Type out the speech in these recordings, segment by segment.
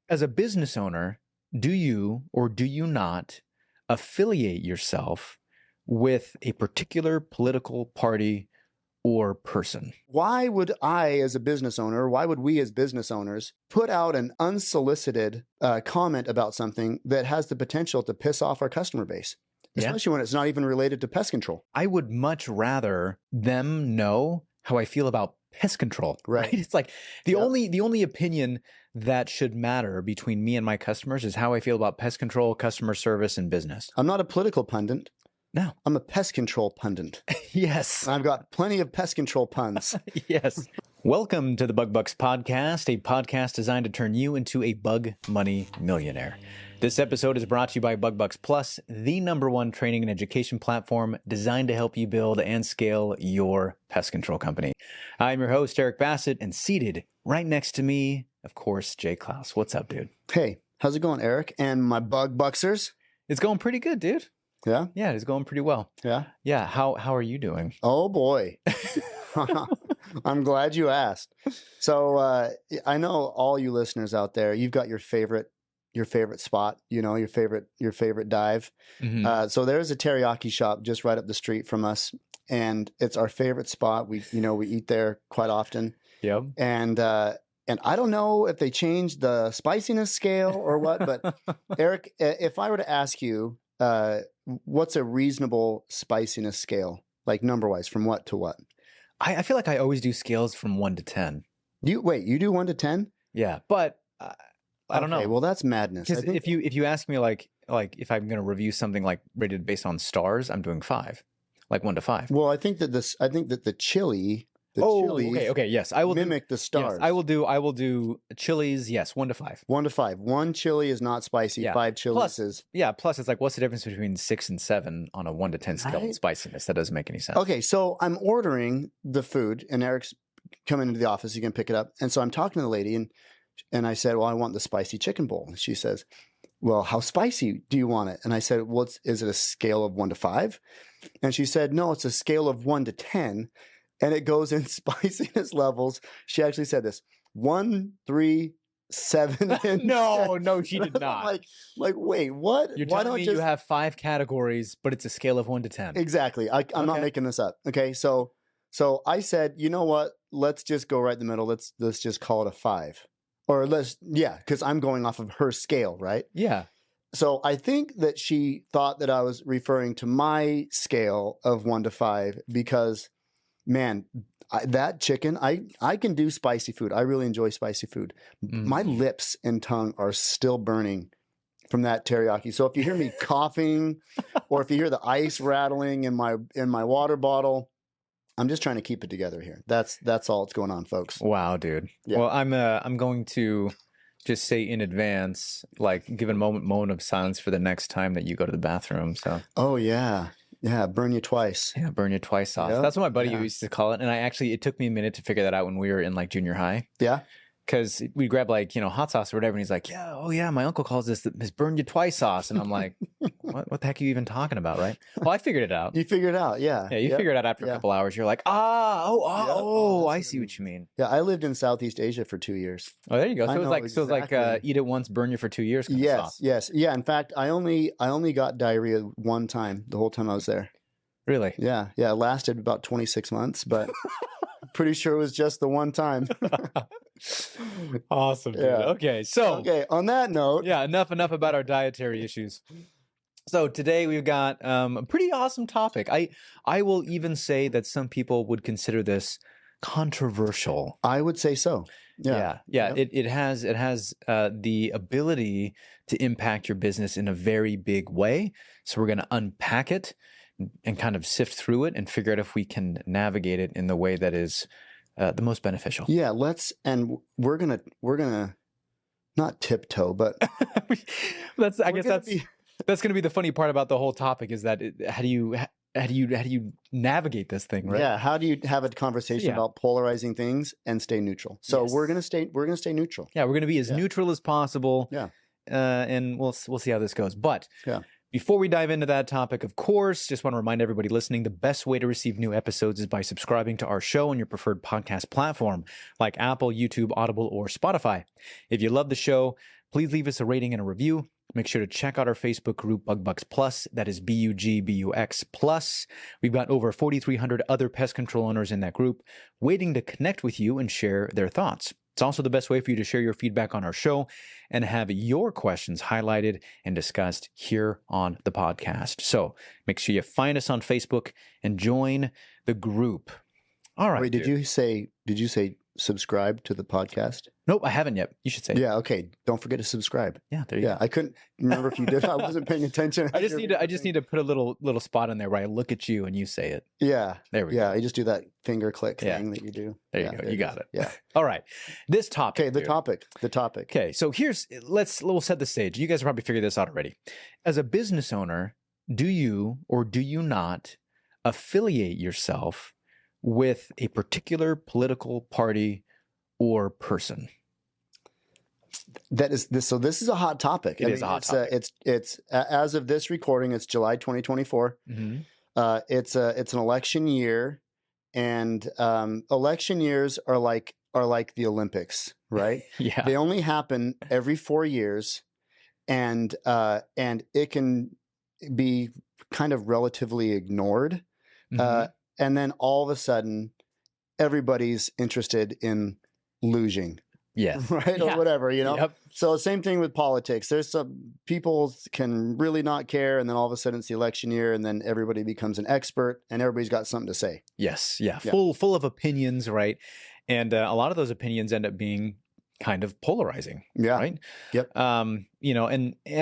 As a business owner, do you or do you not affiliate yourself with a particular political party or person? Why would I, as a business owner, why would we as business owners put out an unsolicited comment about something that has the potential to piss off our customer base, especially when it's not even related to pest control? I would much rather them know how I feel about pest control. Right. It's like the only opinion that should matter between me and my customers is how I feel about pest control, customer service, and business. I'm not a political pundit. No. I'm a pest control pundit. Yes. I've got plenty of pest control puns. Yes. Welcome to the Bug Bucks podcast, a podcast designed to turn you into a bug money millionaire. This episode is brought to you by Bug Bucks Plus, the #1 training and education platform designed to help you build and scale your pest control company. I'm your host, Eric Bassett, and seated right next to me, of course, Jay Claus. What's up, dude? Hey, how's it going, Eric? And my bug bucksers? It's going pretty good, dude. Yeah? Yeah, it's going pretty well. Yeah? Yeah, how are you doing? Oh, boy. I'm glad you asked. So I know all you listeners out there, you've got your favorite spot, you know, your favorite dive. Mm-hmm. So there's a teriyaki shop just right up the street from us, and it's our favorite spot. We eat there quite often. Yep. And I don't know if they changed the spiciness scale or what, but Eric, if I were to ask you, what's a reasonable spiciness scale, like number-wise, from what to what? I feel like I always do scales from 1 to 10. You do 1 to 10? Yeah, but I don't know. Well, that's madness. Because if you ask me like if I'm going to review something like rated based on stars, I'm doing 5, like 1 to 5. Well, I think that the chili. Okay, yes, I will mimic the stars. Yes, I will do chilies. Yes, 1 to 5. 1 to 5. 1 chili is not spicy. Yeah. 5 chilies is. Yeah. Plus, it's like, what's the difference between 6 and 7 on a 1 to 10 scale in spiciness? That doesn't make any sense. Okay, so I'm ordering the food, and Eric's coming into the office. He can pick it up, and so I'm talking to the lady, and I said, "Well, I want the spicy chicken bowl." And she says, "Well, how spicy do you want it?" And I said, "Well, is it a scale of 1 to 5?" And she said, "No, it's a scale of 1 to 10." And it goes in spiciness levels. She actually said this: 1, 3, 7. And No, she did not. like, wait, what? You're telling me you have 5 categories, but it's a scale of 1 to 10. Exactly. I'm not making this up. Okay, so I said, you know what? Let's just go right in the middle. Let's just call it a 5, or because I'm going off of her scale, right? Yeah. So I think that she thought that I was referring to my scale of 1 to 5 because, man, that chicken, I can do spicy food. I really enjoy spicy food. My lips and tongue are still burning from that teriyaki. So if you hear me coughing, or if you hear the ice rattling in my water bottle, I'm just trying to keep it together here. That's all that's going on, folks. Wow, dude. Yeah. Well, I'm going to just say in advance, like, give a moment of silence for the next time that you go to the bathroom. So. Oh yeah. Yeah, burn you twice. Yeah, burn you twice off. Yep. That's what my buddy used to call it. And it took me a minute to figure that out when we were in like junior high. Yeah. Because we'd grab like, hot sauce or whatever. And he's like, yeah, my uncle calls this burn you twice sauce. And I'm like, what the heck are you even talking about, right? Well, I figured it out. You figured it out, yeah. Yeah, you figured it out after a couple hours. You're like, I see what you mean. Yeah, I lived in Southeast Asia for 2 years. Oh, there you go. So it was like eat it once, burn you for 2 years. Yes. Yeah, in fact, I only got diarrhea one time the whole time I was there. Really? Yeah. It lasted about 26 months, but pretty sure it was just the one time. Awesome, dude. Yeah. Okay, on that note. Yeah, enough about our dietary issues. So today we've got a pretty awesome topic. I will even say that some people would consider this controversial. I would say so. Yeah. Yep. It has the ability to impact your business in a very big way. So we're going to unpack it and kind of sift through it and figure out if we can navigate it in the way that is the most beneficial. Yeah, we're gonna not tiptoe, but that's gonna be the funny part about the whole topic is that how do you navigate this thing, right? Yeah, how do you have a conversation about polarizing things and stay neutral? So we're gonna stay neutral. Yeah, we're gonna be as neutral as possible. Yeah, and we'll see how this goes. But before we dive into that topic, of course, just want to remind everybody listening, the best way to receive new episodes is by subscribing to our show on your preferred podcast platform, like Apple, YouTube, Audible, or Spotify. If you love the show, Please leave us a rating and a review. Make sure to check out our Facebook group, BugBucks Plus. That is BUGBUX Plus. We've got over 4,300 other pest control owners in that group waiting to connect with you and share their thoughts. It's also the best way for you to share your feedback on our show and have your questions highlighted and discussed here on the podcast. So make sure you find us on Facebook and join the group. All right. Wait, did you say subscribe to the podcast? Nope, I haven't yet. You should say it. Yeah, okay. Don't forget to subscribe. Yeah, there you go. I couldn't remember if you did. I wasn't paying attention. I just need to put a little spot in there where I look at you and you say it. Yeah. There we go. Yeah, I just do that finger click thing that you do. There you go. You got it. Yeah. All right. This topic. Okay, the topic. Okay, so we'll set the stage. You guys probably figured this out already. As a business owner, do you or do you not affiliate yourself with a particular political party or person? This is a hot topic. It is a hot topic. It's as of this recording, it's July 2024. Mm-hmm. It's an election year, and election years are like the Olympics, right? Yeah. They only happen every 4 years, and it can be kind of relatively ignored. Mm-hmm. And then all of a sudden, everybody's interested in losing. Yes. Right. Yeah. Or whatever, Yep. So same thing with politics. There's some people can really not care. And then all of a sudden it's the election year and then everybody becomes an expert and everybody's got something to say. Yes. Yeah. Full of opinions. Right. And a lot of those opinions end up being kind of polarizing. Yeah. Right. Yep. And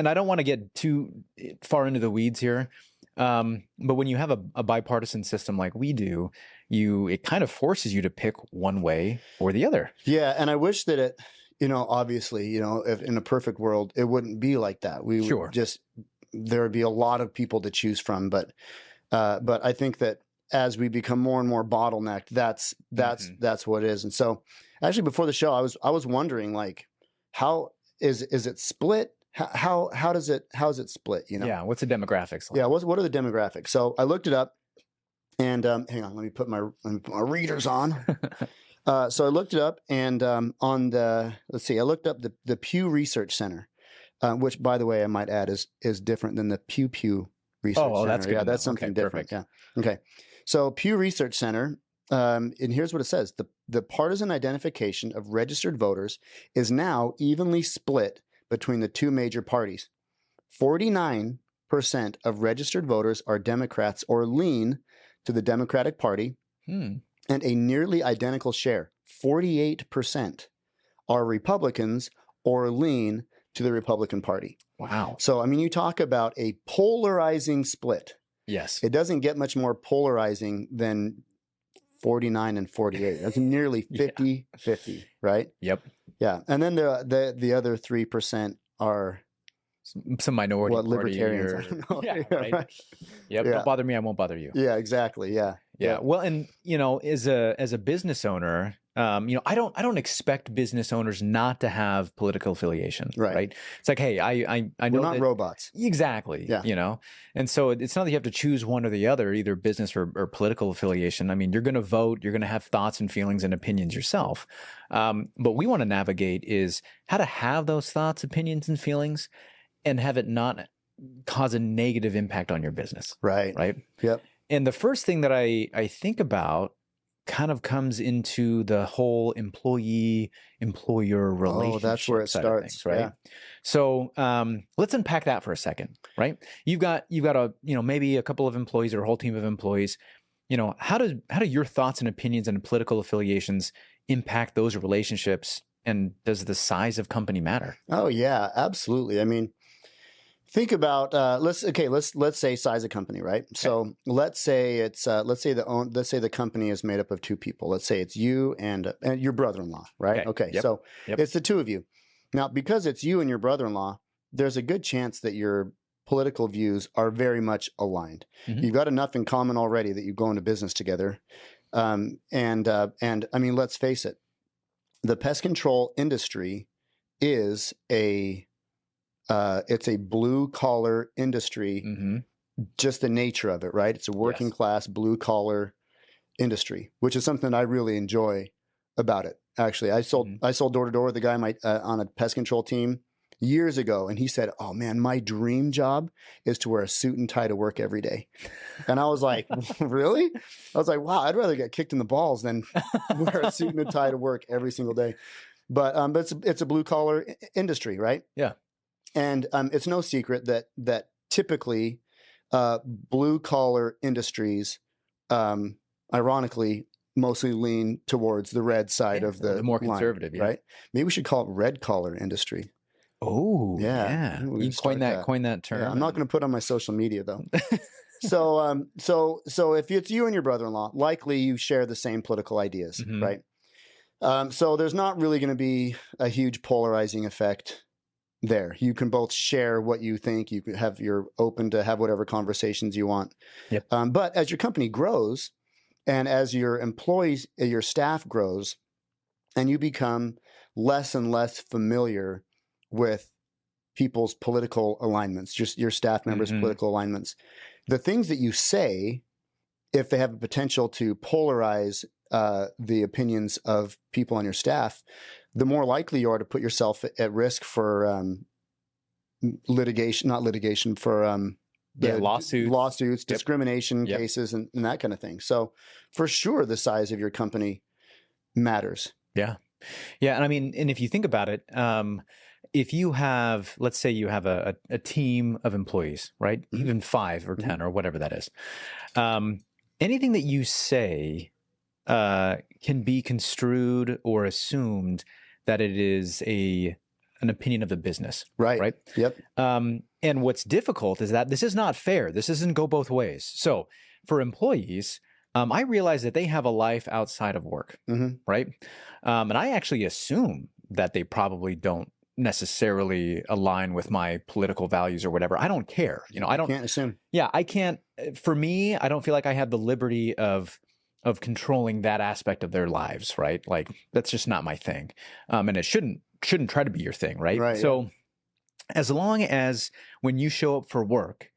I don't want to get too far into the weeds here. But when you have a bipartisan system like we do, it kind of forces you to pick one way or the other. Yeah. And I wish that it, obviously, if in a perfect world, it wouldn't be like that. We would there would be a lot of people to choose from. But I think that as we become more and more bottlenecked, that's what it is. And so actually before the show, I was wondering, like, how is it split? How is it split? Yeah. What's the demographics like? Yeah. What are the demographics? So I looked it up, and hang on, let me put my readers on. So I looked it up, and I looked up the Pew Research Center, which, by the way, I might add is different than the Pew Research Center. That's good. Yeah, that's something different. Perfect. Yeah. Okay. So Pew Research Center. And here's what it says: the partisan identification of registered voters is now evenly split between the two major parties. 49% of registered voters are Democrats or lean to the Democratic Party, and a nearly identical share, 48%, are Republicans or lean to the Republican Party. Wow. So, I mean, you talk about a polarizing split. Yes. It doesn't get much more polarizing than 49 and 48. That's nearly 50-50, right? Yep. Yeah. And then the other 3% are some minority libertarians. I don't know. Yeah, right. Yep. Yeah. Don't bother me, I won't bother you. Yeah, exactly. Yeah. Yeah. Well, and as a business owner, I don't expect business owners not to have political affiliation. Right. It's like, hey, I know we're not robots. Exactly. Yeah. And so it's not that you have to choose one or the other, either business or political affiliation. I mean, you're going to vote, you're going to have thoughts and feelings and opinions yourself. But we want to navigate is how to have those thoughts, opinions, and feelings, and have it not cause a negative impact on your business. Right. Right. Yep. And the first thing that I think about kind of comes into the whole employee-employer relationship. Oh, that's where it starts, things, right? Yeah. So let's unpack that for a second, right? You've got a maybe a couple of employees or a whole team of employees. How do your thoughts and opinions and political affiliations impact those relationships? And does the size of company matter? Oh yeah, absolutely. I mean, think about let's say size of company, right? Okay. So let's say the company is made up of two people. Let's say it's you and your brother-in-law, right? Okay. Yep. So it's the two of you. Now, because it's you and your brother-in-law, there's a good chance that your political views are very much aligned. Mm-hmm. You've got enough in common already that you go into business together. And I mean, let's face it, the pest control industry is it's a blue collar industry, mm-hmm. just the nature of it, right? It's a working class blue collar industry, which is something I really enjoy about it. Actually, I sold door to door with a guy on a pest control team years ago, and he said, "Oh man, my dream job is to wear a suit and tie to work every day." And I was like, "Really?" I was like, "Wow, I'd rather get kicked in the balls than wear a suit and a tie to work every single day." But it's a blue collar industry, right? Yeah. And it's no secret that typically blue collar industries, ironically, mostly lean towards the red side of the more line, conservative, right? Maybe we should call it red collar industry. Oh, Yeah. You coin that term. Yeah, I'm not going to put it on my social media though. So if it's you and your brother-in-law, likely you share the same political ideas, Mhm. right? So there's not really going to be a huge polarizing effect there. You can both share what you think. You're open to have whatever conversations you want. Yep. But as your company grows, and as your employees, your staff grows, and you become less and less familiar with people's political alignments, just your staff members' Mhm. political alignments, the things that you say, if they have a potential to polarize the opinions of people on your staff, the more likely you are to put yourself at risk for litigation, not litigation, for lawsuits, discrimination cases, and that kind of thing. So for sure, the size of your company matters. Yeah. Yeah. And I mean, and if you think about it, if you have, let's say you have a team of employees, right? Mhm. Even 5 or 10 or whatever that is. Anything that you say can be construed or assumed that it is an opinion of the business. Right. Right. Yep. And what's difficult is that this is not fair. This doesn't go both ways. So for employees, I realize that they have a life outside of work. Mhm. Right. And I actually assume that they probably don't necessarily align with my political values or whatever. I don't care. I don't. Can't assume. Yeah, I can't. For me, I don't feel like I have the liberty of controlling that aspect of their lives, right? Like that's just not my thing, and it shouldn't try to be your thing, right? Right, So, as long as when you show up for work,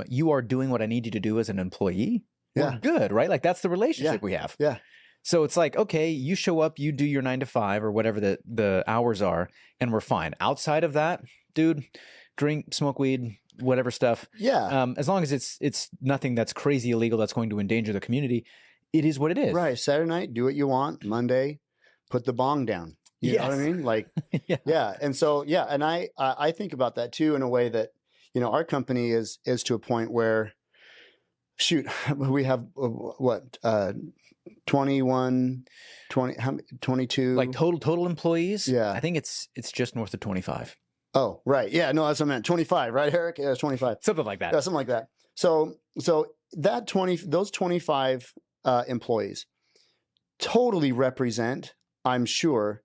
you are doing what I need you to do as an employee, we're good, right? Like that's the relationship we have. Yeah. So it's like, okay, you show up, you do your 9 to 5 or whatever the hours are, and we're fine. Outside of that, dude, drink, smoke weed, whatever stuff. Yeah. As long as it's nothing that's crazy illegal that's going to endanger the community, it is what it is. Right. Saturday night, do what you want. Monday, put the bong down. You know what I mean? Like, yeah. And so, and I think about that too in a way that, our company is to a point where, shoot, we have 21, 20, 22. Like total employees? Yeah. I think it's just north of 25. Oh, right. Yeah, no, that's what I meant. 25, right, Eric? Yeah, it's 25. Something like that. Yeah, something like that. So those 25 employees totally represent, I'm sure,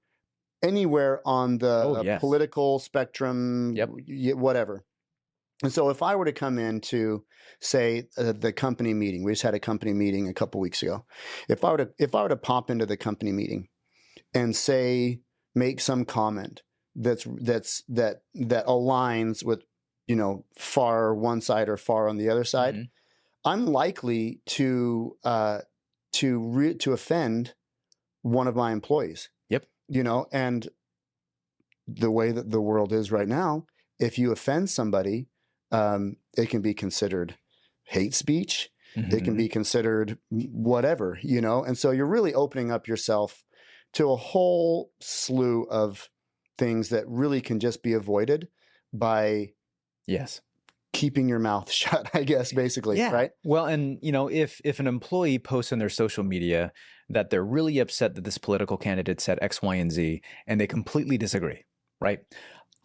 anywhere on the political spectrum, whatever. And so if I were to come into, say, the company meeting, we just had a company meeting a couple weeks ago. If I were to pop into the company meeting and make some comment that aligns with, far one side or far on the other side, Mm-hmm. I'm likely to offend one of my employees. Yep. And the way that the world is right now, if you offend somebody, it can be considered hate speech. Mm-hmm. It can be considered whatever, and so you're really opening up yourself to a whole slew of things that really can just be avoided by keeping your mouth shut, I guess, basically. Yeah. Right. Well, and if an employee posts on their social media that they're really upset that this political candidate said X, Y, and Z, and they completely disagree, right?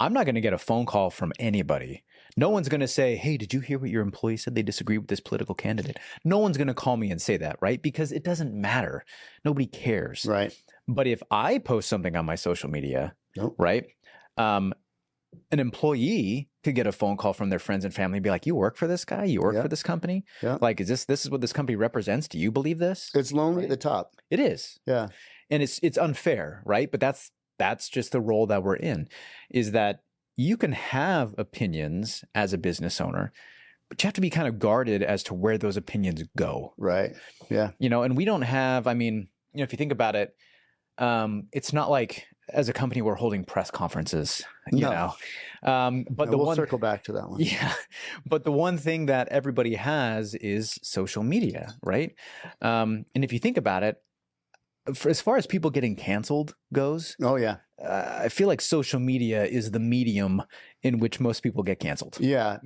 I'm not going to get a phone call from anybody. No one's going to say, hey, did you hear what your employee said? They disagree with this political candidate. No one's going to call me and say that, right? Because it doesn't matter. Nobody cares. Right. But if I post something on my social media, right, an employee could get a phone call from their friends and family and be like, you work for this guy? You work for this company? Yeah. Like, this is what this company represents? Do you believe this? It's lonely at the top. It is. Yeah. And it's unfair, right? But that's just the role that we're in, is that you can have opinions as a business owner, but you have to be kind of guarded as to where those opinions go. Right. Yeah. And we don't have, if you think about it, it's not like as a company, we're holding press conferences, you No. know. But we'll circle back to that one. Yeah, but the one thing that everybody has is social media, right? And if you think about it, as far as people getting canceled goes, Oh yeah. I feel like social media is the medium in which most people get canceled. Yeah,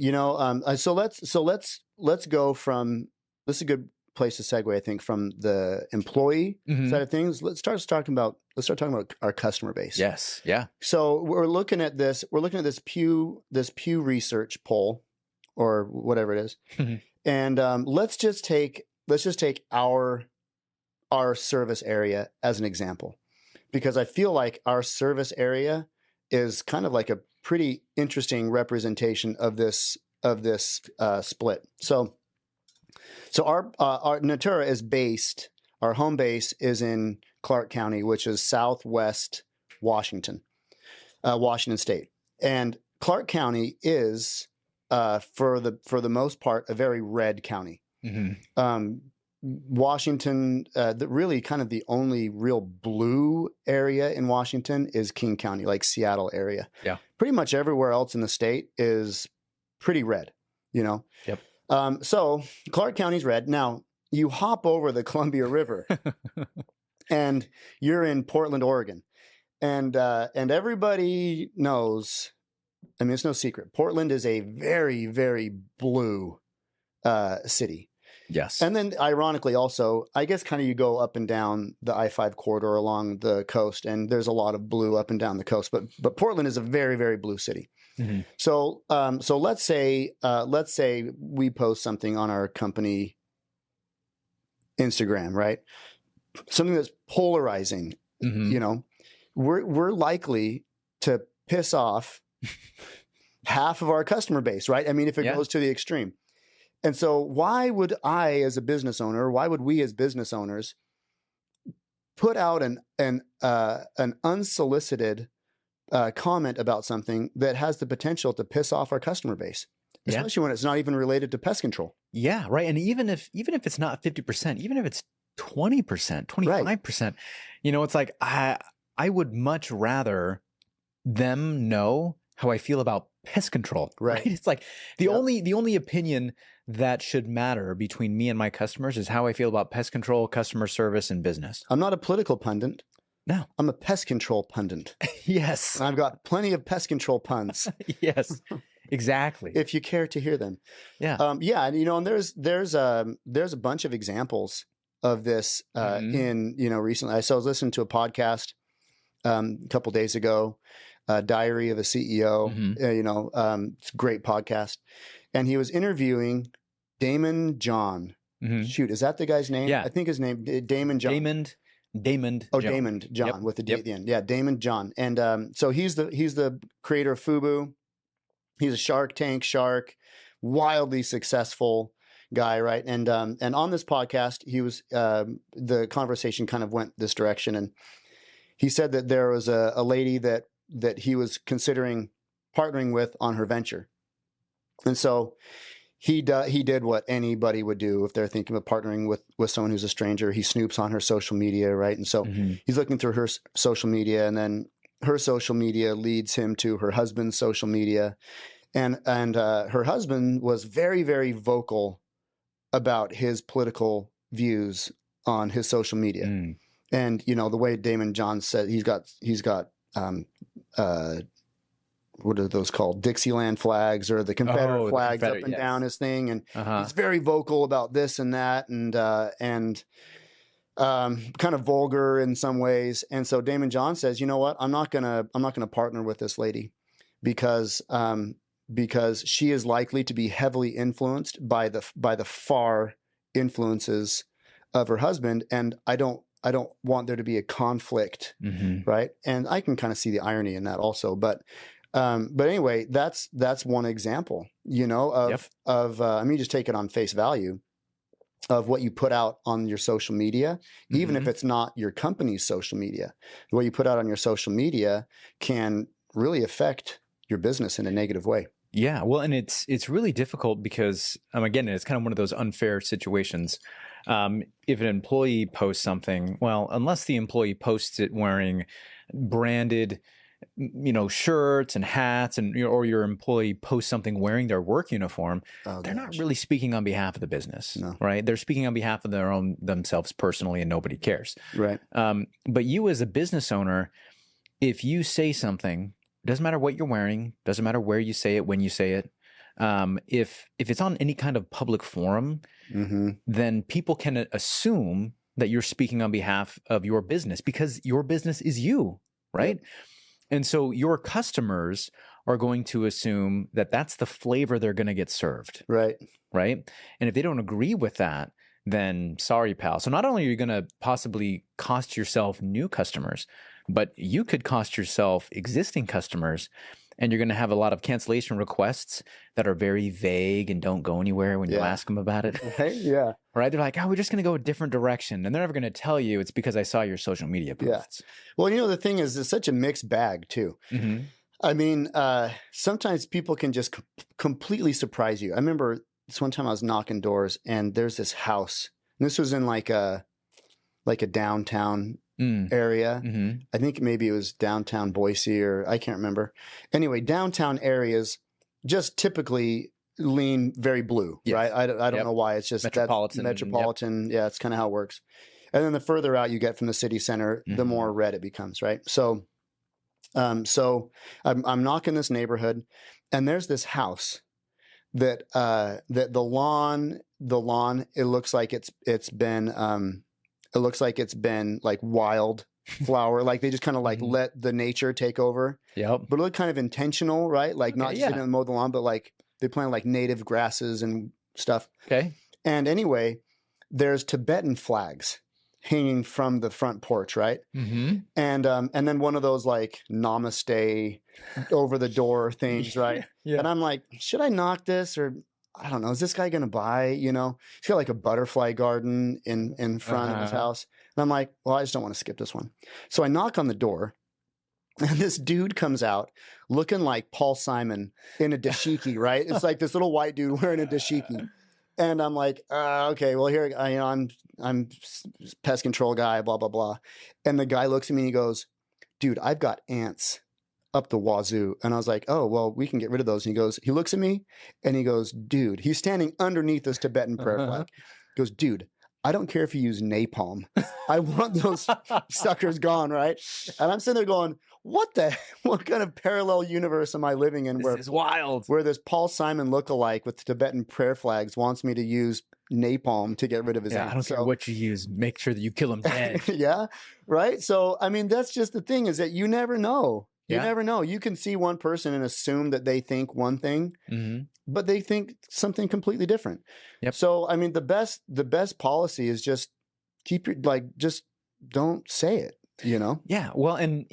so let's go from, this is a good place to segue, I think, from the employee side of things. Let's start talking about our customer base. Yes, yeah. So we're looking at this Pew Research poll, or whatever it is, and let's just take our service area as an example, because I feel like our service area is kind of like a pretty interesting representation of this split. So our Natura is based. Our home base is in Clark County, which is southwest Washington State, and Clark County is for the most part a very red county. Washington, really kind of the only real blue area in Washington is King County, like Seattle area. Yeah. Pretty much everywhere else in the state is pretty red, Yep. So Clark County's red. Now you hop over the Columbia River and you're in Portland, Oregon. And everybody knows, I mean, it's no secret, Portland is a very, very blue city. Yes. And then ironically also, I guess kind of you go up and down the I-5 corridor along the coast, and there's a lot of blue up and down the coast, but Portland is a very, very blue city. So let's say we post something on our company Instagram, right? Something that's polarizing, we're likely to piss off half of our customer base, right? I mean, if it goes to the extreme. And so why would I, as a business owner, why would we as business owners put out an unsolicited comment about something that has the potential to piss off our customer base, especially when it's not even related to pest control? Yeah, right. And even if it's not 50%, even if it's 20%, 25%, it's like I would much rather them know how I feel about pest control. Right. It's like the only opinion that should matter between me and my customers is how I feel about pest control, customer service, and business. I'm not a political pundit. No. I'm a pest control pundit. Yes. And I've got plenty of pest control puns. Yes. Exactly. If you care to hear them. Yeah. And and there's a bunch of examples of this in recently. I was listening to a podcast a couple days ago, Diary of a CEO. It's a great podcast, and he was interviewing Damon John. Shoot, is that the guy's name? Yeah, I think his name Damon John. Damon. Oh, John. Damon John with the D at the end. Yeah, Damon John. And so he's the creator of FUBU. He's a Shark Tank shark, wildly successful guy, right? And on this podcast, he was the conversation kind of went this direction, and he said that there was a lady that he was considering partnering with on her venture, and so he did what anybody would do if they're thinking of partnering with someone who's a stranger. He snoops on her social media, right? And so he's looking through her social media, and then her social media leads him to her husband's social media, and her husband was very, very vocal about his political views on his social media. And the way Damon John said, he's got what are those called? Dixieland flags, or the Confederate flags up and down his thing. And he's very vocal about this and that, and kind of vulgar in some ways. And so Damon John says, you know what? I'm not gonna partner with this lady because she is likely to be heavily influenced by the far influences of her husband. And I don't want there to be a conflict. Right. And I can kind of see the irony in that also, but anyway, that's one example, of just take it on face value of what you put out on your social media, even if it's not your company's social media. What you put out on your social media can really affect your business in a negative way. Yeah. Well, and it's really difficult because, again, it's kind of one of those unfair situations. If an employee posts something, well, unless the employee posts it wearing branded, shirts and hats, and or your employee posts something wearing their work uniform, they're not really speaking on behalf of the business, right? They're speaking on behalf of themselves personally, and nobody cares. Right. But you as a business owner, if you say something, doesn't matter what you're wearing, doesn't matter where you say it, when you say it, if it's on any kind of public forum, then people can assume that you're speaking on behalf of your business, because your business is you, right? Yep. And so your customers are going to assume that that's the flavor they're going to get served. Right. Right. And if they don't agree with that, then sorry, pal. So not only are you going to possibly cost yourself new customers, but you could cost yourself existing customers, and you're going to have a lot of cancellation requests that are very vague and don't go anywhere when you ask them about it. Right? Yeah. Right? They're like, oh, we're just going to go a different direction. And they're never going to tell you it's because I saw your social media posts. Yeah. Well, the thing is, it's such a mixed bag too. I mean, sometimes people can just completely surprise you. I remember this one time I was knocking doors, and there's this house. And this was in like a downtown area. I think maybe it was downtown Boise, or I can't remember. Anyway, downtown areas just typically lean very blue, right? I don't know why. It's just metropolitan. Yeah, it's kind of how it works. And then the further out you get from the city center, the more red it becomes, right? So, I'm knocking this neighborhood, and there's this house that that the lawn, it looks like it's been like wild flower. Like they just kind of like let the nature take over. Yep. But it looked kind of intentional, right? Like not just didn't mow the lawn, but like they planted like native grasses and stuff. Okay. And anyway, there's Tibetan flags hanging from the front porch, right? And then one of those like namaste over the door things, right? And I'm like, should I knock this, or I don't know, is this guy going to buy, he's got like a butterfly garden in front of his house. And I'm like, well, I just don't want to skip this one. So I knock on the door, and this dude comes out looking like Paul Simon in a dashiki, right? It's like this little white dude wearing a dashiki. And I'm like, okay, well here, I'm pest control guy, blah, blah, blah. And the guy looks at me and he goes, dude, I've got ants up the wazoo. And I was like, oh, well, we can get rid of those. And he looks at me and he goes, dude, he's standing underneath this Tibetan prayer flag. He goes, dude, I don't care if you use napalm. I want those suckers gone, right? And I'm sitting there going, what kind of parallel universe am I living in? This is wild. Where this Paul Simon lookalike with Tibetan prayer flags wants me to use napalm to get rid of his ants. I don't care what you use. Make sure that you kill him dead. Yeah, right? So, I mean, that's just the thing, is that you never know. You never know. You can see one person and assume that they think one thing, but they think something completely different. Yep. So, I mean, the best policy is just just don't say it, Yeah. Well, and,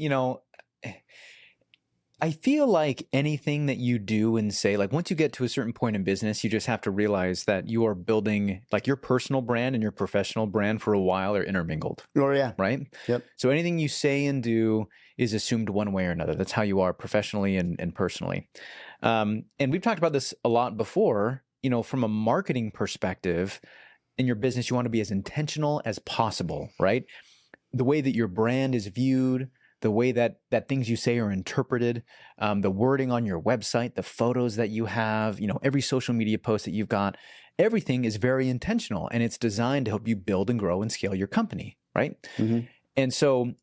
I feel like anything that you do and say, like once you get to a certain point in business, you just have to realize that you are building like your personal brand and your professional brand for a while are intermingled. Oh, yeah. Right? Yep. So anything you say and do is assumed one way or another. That's how you are professionally and personally. And we've talked about this a lot before, from a marketing perspective. In your business, you want to be as intentional as possible, right? The way that your brand is viewed, the way that things you say are interpreted, the wording on your website, the photos that you have, every social media post that you've got, everything is very intentional, and it's designed to help you build and grow and scale your company, right? And so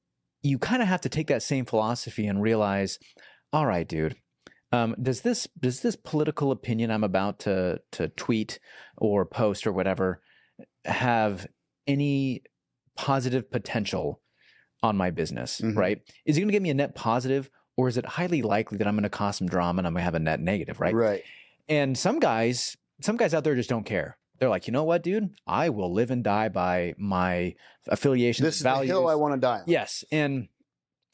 you kind of have to take that same philosophy and realize, all right, dude, does this political opinion I'm about to tweet or post or whatever have any positive potential on my business, right? Is it going to give me a net positive, or is it highly likely that I'm going to cause some drama and I'm going to have a net negative, right? Right. And some guys out there just don't care. They're like, you know what, dude? I will live and die by my affiliations. This is values. The hill I want to die on. Yes, and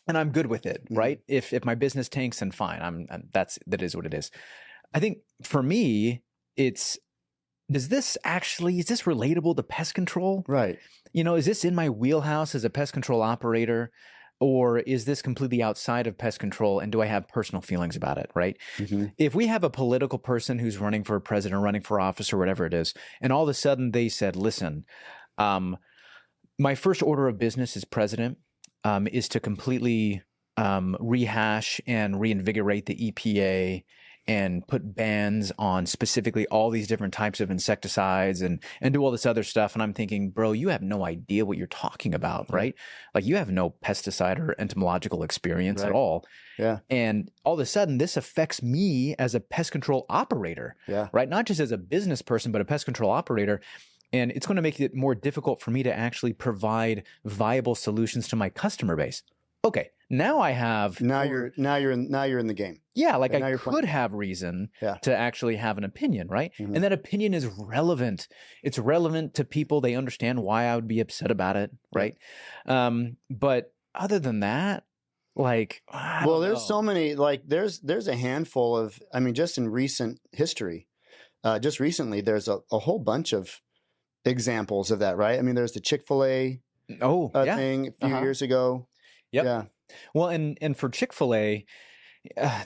I'm good with it, right? If my business tanks, then fine. That is what it is. I think for me, is this relatable to pest control? Right. Is this in my wheelhouse as a pest control operator, or is this completely outside of pest control, and do I have personal feelings about it, right? If we have a political person who's running for president, or running for office, or whatever it is, and all of a sudden they said, listen, my first order of business as president is to completely rehash and reinvigorate the EPA and put bans on specifically all these different types of insecticides and do all this other stuff. And I'm thinking, bro, you have no idea what you're talking about, right? Like you have no pesticide or entomological experience at all. Yeah. And all of a sudden, this affects me as a pest control operator, right? Not just as a business person, but a pest control operator. And it's going to make it more difficult for me to actually provide viable solutions to my customer base. Okay, now I have. Now you're in the game. Yeah, like I could have reason to actually have an opinion, right? Mm-hmm. And that opinion is relevant. It's relevant to people. They understand why I would be upset about it, right? But other than that, like, there's so many. Like, there's a handful of. I mean, just in recent history, just recently, there's a whole bunch of examples of that, right? I mean, there's the Chick-fil-A thing a few years ago. Yep. Yeah. Well, and for Chick-fil-A,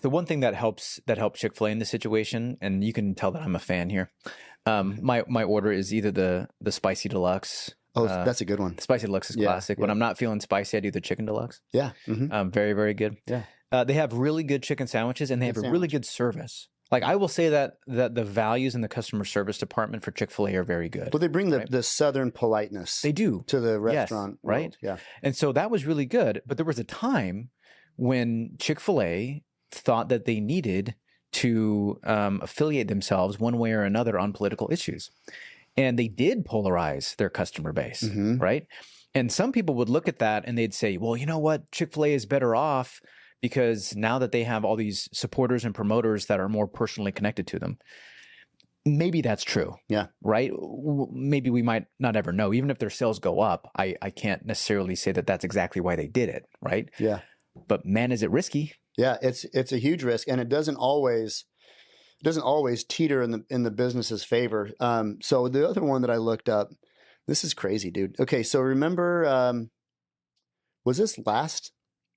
the one thing that helps Chick-fil-A in this situation, and you can tell that I'm a fan here. My order is either the spicy deluxe. Oh, that's a good one. The spicy deluxe is classic. When I'm not feeling spicy, I do the chicken deluxe. Yeah. Mm-hmm. Very, very good. Yeah. They have really good chicken sandwiches, and they have a really good service. Like, I will say that the values in the customer service department for Chick-fil-A are very good. Well, they bring the Southern politeness. They do. To the restaurant. Yes, right? World. Yeah. And so that was really good. But there was a time when Chick-fil-A thought that they needed to affiliate themselves one way or another on political issues. And they did polarize their customer base, right? And some people would look at that and they'd say, well, you know what? Chick-fil-A is better off because now that they have all these supporters and promoters that are more personally connected to them. Maybe that's true. Yeah. Right? Maybe we might not ever know. Even if their sales go up, I can't necessarily say that that's exactly why they did it, right? Yeah. But man, is it risky? Yeah, it's a huge risk, and it doesn't always teeter in the business's favor. So the other one that I looked up, this is crazy, dude. Okay, so remember, was this last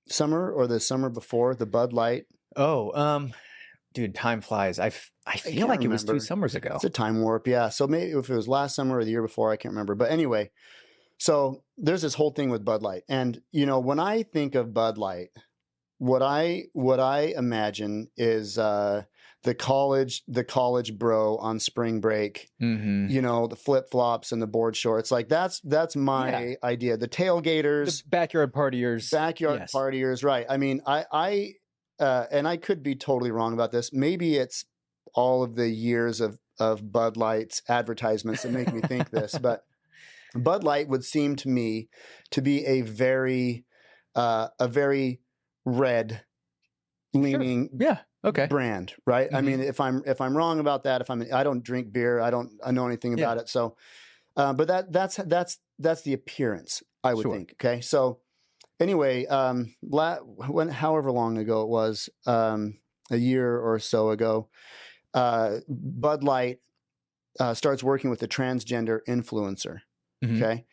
summer or the summer before, the Bud Light? Oh, dude, time flies. I feel like it was 2 summers ago. It's a time warp, yeah. So maybe if it was last summer or the year before, I can't remember. But anyway, so there's this whole thing with Bud Light, and when I think of Bud Light, what I imagine is the college bro on spring break, the flip flops and the board shorts. Like that's my idea. The tailgaters, the backyard partiers, right? I mean, I and I could be totally wrong about this. Maybe it's all of the years of Bud Light's advertisements that make me think this, but Bud Light would seem to me to be a very red leaning brand, right? I mean, if I'm wrong about that, I don't drink beer, I don't know anything about it. So, but that's the appearance, I would think. Okay. So anyway, however long ago it was, a year or so ago, Bud Light starts working with a transgender influencer. Okay.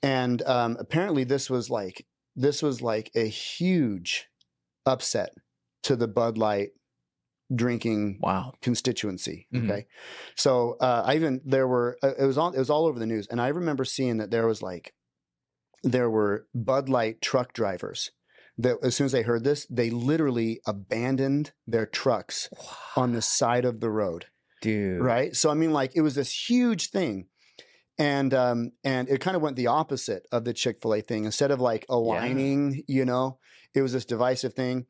And apparently this was like a huge upset to the Bud Light drinking constituency. Okay. So it was all over the news. And I remember seeing that there were Bud Light truck drivers that as soon as they heard this, they literally abandoned their trucks on the side of the road. Dude. Right. So, I mean, like, it was this huge thing. And it kind of went the opposite of the Chick-fil-A thing. Instead of like aligning, it was this divisive thing.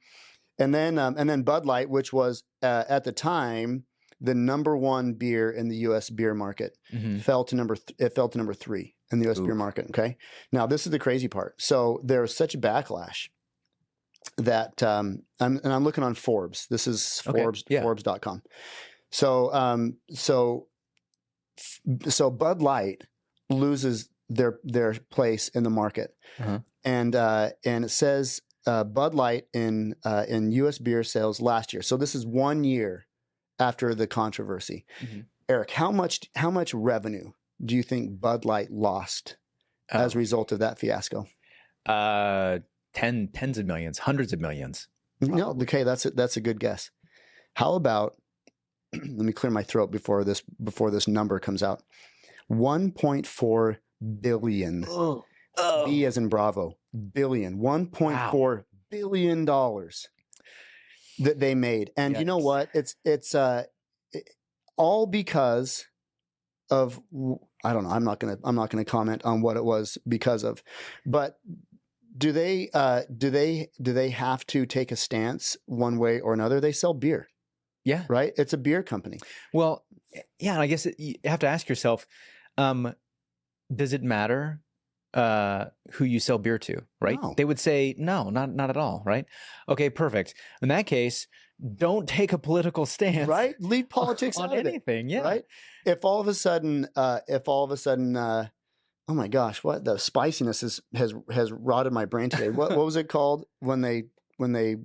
And then Bud Light, which was at the time the number one beer in the U.S. beer market, fell to number 3 in the U.S. beer market. Okay, now this is the crazy part. So there was such a backlash that I'm looking on Forbes. This is Forbes.com. So Bud Light loses their place in the market, and it says Bud Light in U.S. beer sales last year. So this is 1 year after the controversy. Eric, how much revenue do you think Bud Light lost as a result of that fiasco? Tens of millions, hundreds of millions. No, okay, that's a good guess. How about let me clear my throat before this number comes out. 1.4 billion. B as in Bravo. Billion. 1.4 billion that they made. And you know what? It's all because of, I don't know. I'm not gonna comment on what it was because of, but do they have to take a stance one way or another? They sell beer. Yeah. Right. It's a beer company. Well, yeah. I guess you have to ask yourself, does it matter who you sell beer to, right? No. They would say, no, not at all, right? Okay, perfect. In that case, don't take a political stance. Right? Leave politics on out of anything, it, yeah. right? If all of a sudden, oh my gosh, what the spiciness has rotted my brain today. What was it called when they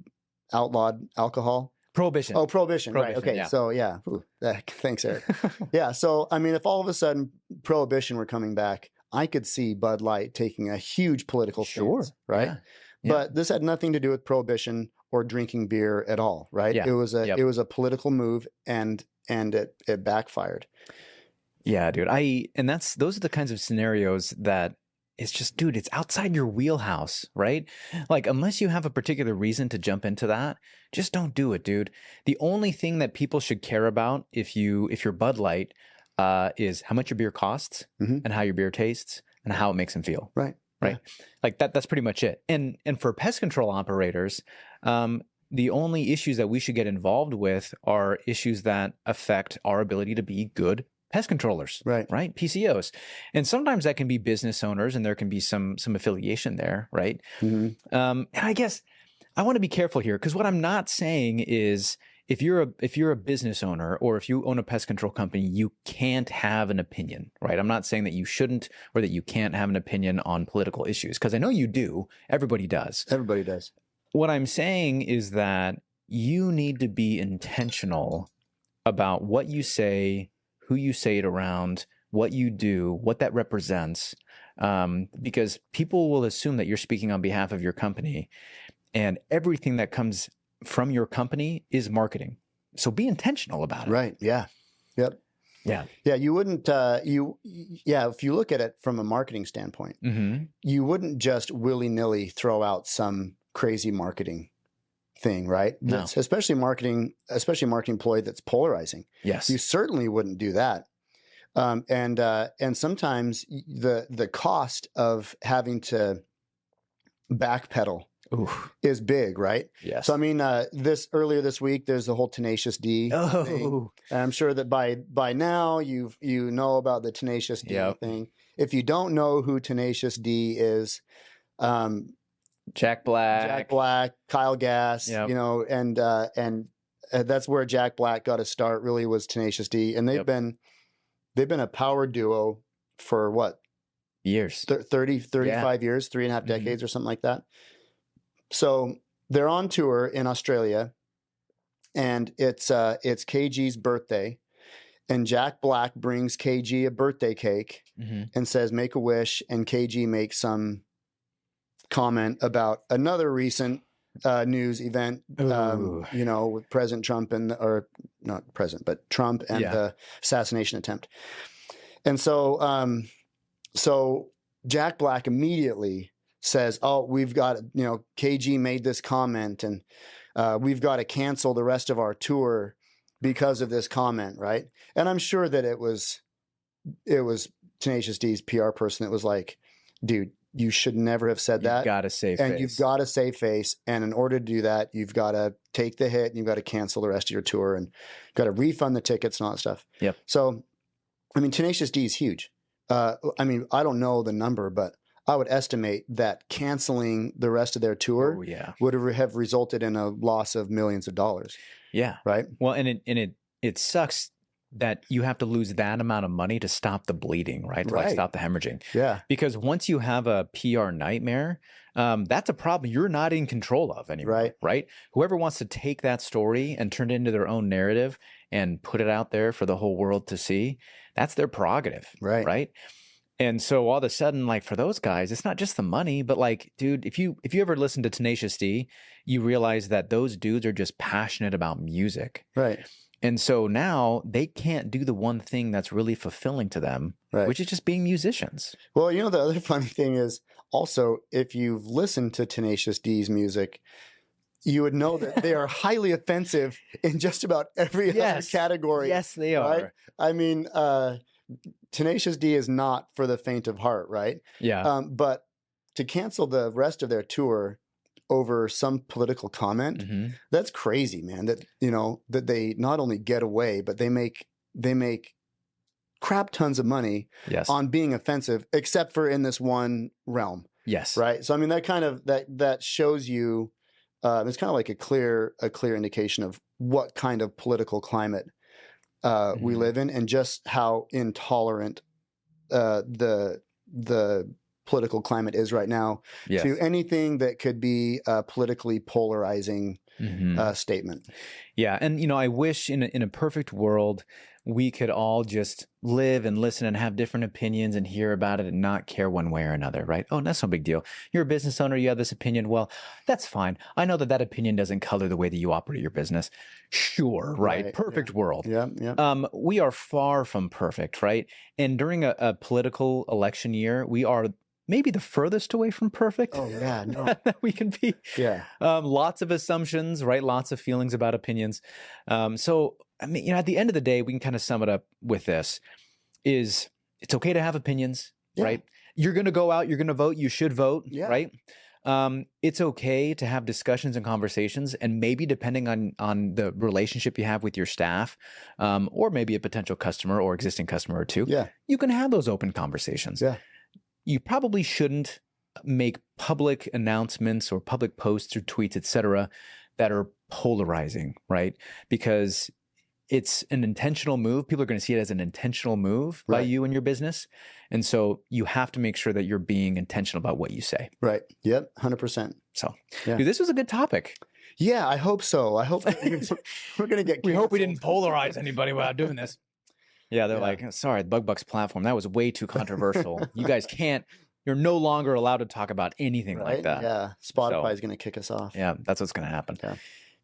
outlawed alcohol? Prohibition. Oh, prohibition. Right. Okay. Yeah. So yeah. Ooh, thanks, Eric. Yeah. So I mean, if all of a sudden prohibition were coming back, I could see Bud Light taking a huge political stance, right? Yeah. But this had nothing to do with prohibition or drinking beer at all, right? Yeah. It was a political move, and it backfired. Yeah, dude. Those are the kinds of scenarios that it's just, dude, it's outside your wheelhouse, right? Like, unless you have a particular reason to jump into that, just don't do it, dude. The only thing that people should care about if you're Bud Light is how much your beer costs and how your beer tastes and how it makes them feel. Right. Right. Yeah. Like that's pretty much it. And for pest control operators, the only issues that we should get involved with are issues that affect our ability to be good pest controllers, right? PCOs. And sometimes that can be business owners, and there can be some affiliation there, right? And I guess I want to be careful here, because what I'm not saying is if you're a business owner or if you own a pest control company, you can't have an opinion, right? I'm not saying that you shouldn't or that you can't have an opinion on political issues, because I know you do. Everybody does. Everybody does. What I'm saying is that you need to be intentional about what you say, who you say it around, what you do, what that represents, because people will assume that you're speaking on behalf of your company, and everything that comes from your company is marketing. So be intentional about it. Right. Yeah. Yep. Yeah. Yeah. You wouldn't, if you look at it from a marketing standpoint, you wouldn't just willy-nilly throw out some crazy marketing thing, right? No. Especially marketing ploy that's polarizing. Yes. You certainly wouldn't do that. And sometimes the cost of having to backpedal is big, right? Yes. So I mean, earlier this week, there's the whole Tenacious D thing. And I'm sure that by now you know about the Tenacious D thing. If you don't know who Tenacious D is, Jack Black, Kyle Gass, and that's where Jack Black got his start. Really was Tenacious D, and they've been a power duo for what years, 35 years, 3.5 decades or something like that. So they're on tour in Australia, and it's KG's birthday, and Jack Black brings KG a birthday cake and says, "Make a wish," and KG makes some comment about another recent news event, with President Trump or not President, but Trump and the assassination attempt. And so, so Jack Black immediately says, "Oh, we've got, KG made this comment, and we've got to cancel the rest of our tour because of this comment," right? And I'm sure that it was Tenacious D's PR person that was like, "Dude, you should never have said that. You've got to save face. And you've got to save face. And in order to do that, you've got to take the hit and you've got to cancel the rest of your tour and got to refund the tickets and all that stuff." Yep. So, I mean, Tenacious D is huge. I mean, I don't know the number, but I would estimate that canceling the rest of their tour would have resulted in a loss of millions of dollars. Yeah. Right. Well, and it sucks that you have to lose that amount of money to stop the bleeding, right? To like stop the hemorrhaging. Yeah. Because once you have a PR nightmare, that's a problem you're not in control of anymore. Right. Whoever wants to take that story and turn it into their own narrative and put it out there for the whole world to see, that's their prerogative. Right. And so all of a sudden, like for those guys, it's not just the money, but like, dude, if you ever listen to Tenacious D, you realize that those dudes are just passionate about music. Right. And so now they can't do the one thing that's really fulfilling to them, which is just being musicians. Well, the other funny thing is Also, if you've listened to Tenacious D's music, you would know that they are highly offensive in just about every other category. Yes, they are. Right? I mean, Tenacious D is not for the faint of heart, right? Yeah. But to cancel the rest of their tour over some political comment, that's crazy, man. That, you know, that they not only get away, but they make crap tons of money on being offensive, except for in this one realm. Yes. Right. So I mean, that kind of that shows you, it's kind of like a clear indication of what kind of political climate we live in, and just how intolerant the political climate is right now to anything that could be a politically polarizing statement. Yeah. And, you know, I wish in a perfect world, we could all just live and listen and have different opinions and hear about it and not care one way or another, right? Oh, that's no big deal. You're a business owner. You have this opinion. Well, that's fine. I know that opinion doesn't color the way that you operate your business. Sure, right? Perfect world. Yeah. We are far from perfect, right? And during a political election year, we are maybe the furthest away from perfect. Oh yeah, no. that we can be. Yeah. Lots of assumptions, right? Lots of feelings about opinions. So, I mean, you know, at the end of the day, we can kind of sum it up with this: is it's okay to have opinions, right? You're going to go out, you're going to vote, you should vote, right? It's okay to have discussions and conversations, and maybe depending on the relationship you have with your staff, or maybe a potential customer or existing customer or two, you can have those open conversations. Yeah. You probably shouldn't make public announcements or public posts or tweets, etc., that are polarizing, right? Because it's an intentional move. People are going to see it as an intentional move by you and your business. And so you have to make sure that you're being intentional about what you say. Right. Yep. 100%. So dude, this was a good topic. Yeah, I hope so. I hope we're going to get We hope we didn't polarize anybody without doing this. Yeah, they're like, sorry, the BugBucks platform, that was way too controversial. You guys can't, you're no longer allowed to talk about anything like that. Yeah, Spotify is going to kick us off. Yeah, that's what's going to happen. Yeah.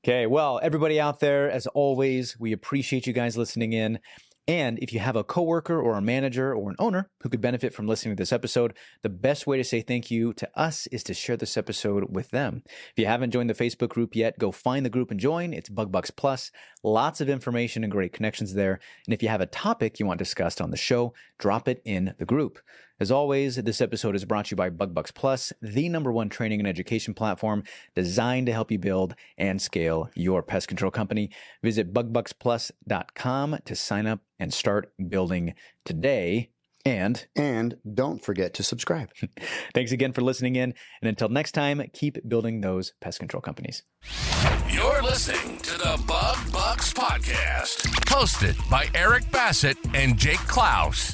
Okay, well, everybody out there, as always, we appreciate you guys listening in. And if you have a coworker or a manager or an owner who could benefit from listening to this episode, the best way to say thank you to us is to share this episode with them. If you haven't joined the Facebook group yet, go find the group and join. It's BugBucks Plus. Lots of information and great connections there. And if you have a topic you want discussed on the show, drop it in the group. As always, this episode is brought to you by BugBucks Plus, the #1 training and education platform designed to help you build and scale your pest control company. Visit bugbucksplus.com to sign up and start building today. And don't forget to subscribe. Thanks again for listening in. And until next time, keep building those pest control companies. You're listening to the BugBucks Podcast, hosted by Eric Bassett and Jake Claus.